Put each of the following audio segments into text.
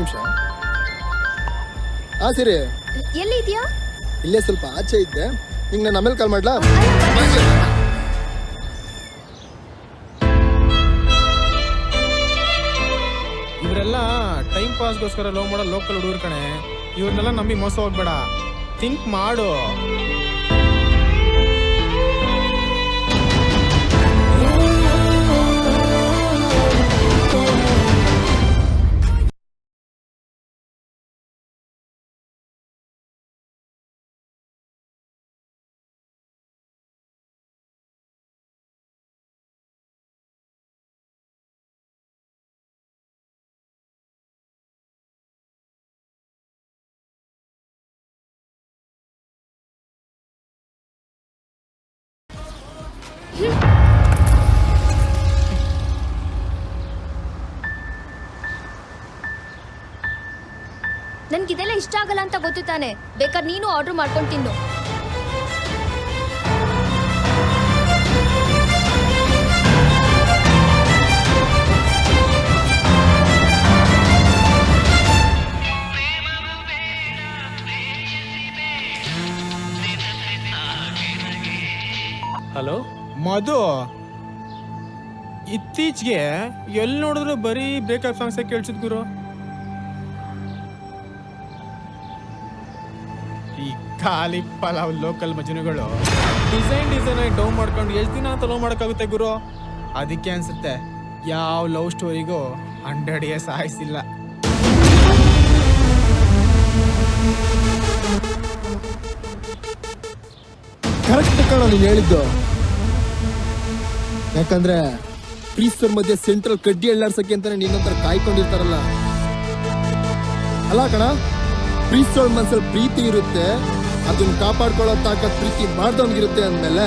ನಿಮಿಷ. ಹಾ ಸರಿ, ಎಲ್ಲಿ ಇದೆಯಾ? ಇಲ್ಲೇ ಸ್ವಲ್ಪ ಆಚೆ ಇದ್ದೆ. ನಿಂಗೆ ನಾನು ಆಮೇಲೆ ಕಾಲ್ ಮಾಡ್ಲಾ? ಇವರೆಲ್ಲ ಟೈಮ್ ಪಾಸ್ಗೋಸ್ಕರ ಲವ್ ಮಾಡೋ ಲೋಕಲ್ ಹುಡುಗರು ಕಣೆ. ಇವ್ರನ್ನೆಲ್ಲ ನಂಬಿ ಮೋಸ ಹೋಗ್ಬೇಡ, ಥಿಂಕ್ ಮಾಡು. ನನ್ಗಿದೆಲ್ಲ ಇಷ್ಟ ಆಗಲ್ಲ ಅಂತ ಗೊತ್ತು ತಾನೆ. ಬೇಕಾದ್ರೆ ನೀನು ಆರ್ಡರ್ ಮಾಡ್ಕೊಂಡು ತಿನ್ನು. ಹಲೋ ಮಧು, ಇತ್ತೀಚೆಗೆ ಎಲ್ಲಿ ನೋಡಿದ್ರು ಬರೀ ಬ್ರೇಕಪ್ ಸಾಂಗ್ಸೇ ಕೇಳಿಸಿದ್ ಗುರು. ಈ ಖಾಲಿ ಪಲಾವ್ ಲೋಕಲ್ ಮಜನುಗಳು ಡಿಸೈನ್ ಆಗಿ ಡೌನ್ ಮಾಡ್ಕೊಂಡು ಎಷ್ಟು ದಿನ ಅಂತ ಲವ್ ಮಾಡೋಕ್ಕಾಗುತ್ತೆ ಗುರು. ಅದಕ್ಕೆ ಅನ್ಸುತ್ತೆ ಯಾವ ಲವ್ ಸ್ಟೋರಿಗೂ 100 years ಆಯ್ಸಿಲ್ಲ. ಕರೆಕ್ಟ್ ಕಣ ನೀನು ಹೇಳಿದ್ದು. ಯಾಕಂದ್ರೆ ಪ್ರೀಸ್ಟರ್ ಮಧ್ಯೆ ಸೆಂಟ್ರಲ್ ಕಡ್ಡಿ ಎಳ್ಳಾಡ್ಸಕ್ಕೆ ಅಂತಾನೆ ನಿನ್ನಂತರ ಕಾಯ್ಕೊಂಡಿರ್ತಾರಲ್ಲ. ಅಲ್ಲ ಕಣ, ಪ್ರೀಸ್ಟರ್ ಮನ್ಸಲ್ಲಿ ಪ್ರೀತಿ ಇರುತ್ತೆ, ಅದನ್ನ ಕಾಪಾಡ್ಕೊಳ್ಳೋ ತಾಕತ್ ಪ್ರೀತಿ ಮಾಡ್ದವನ್ಗಿರುತ್ತೆ ಅಂದ್ಮೇಲೆ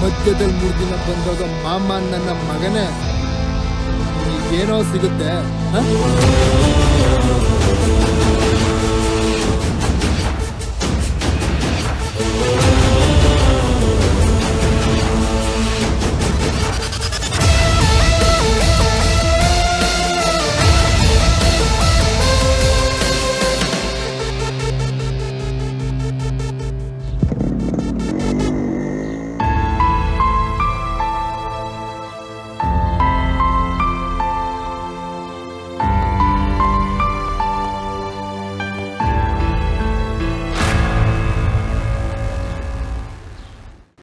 ಮಧ್ಯದಲ್ಲಿ 3 ದಿನ ಬಂದೋಗ ಮಾಮ ನನ್ನ ಮಗನೇ ಏನೋ ಸಿಗುತ್ತೆ.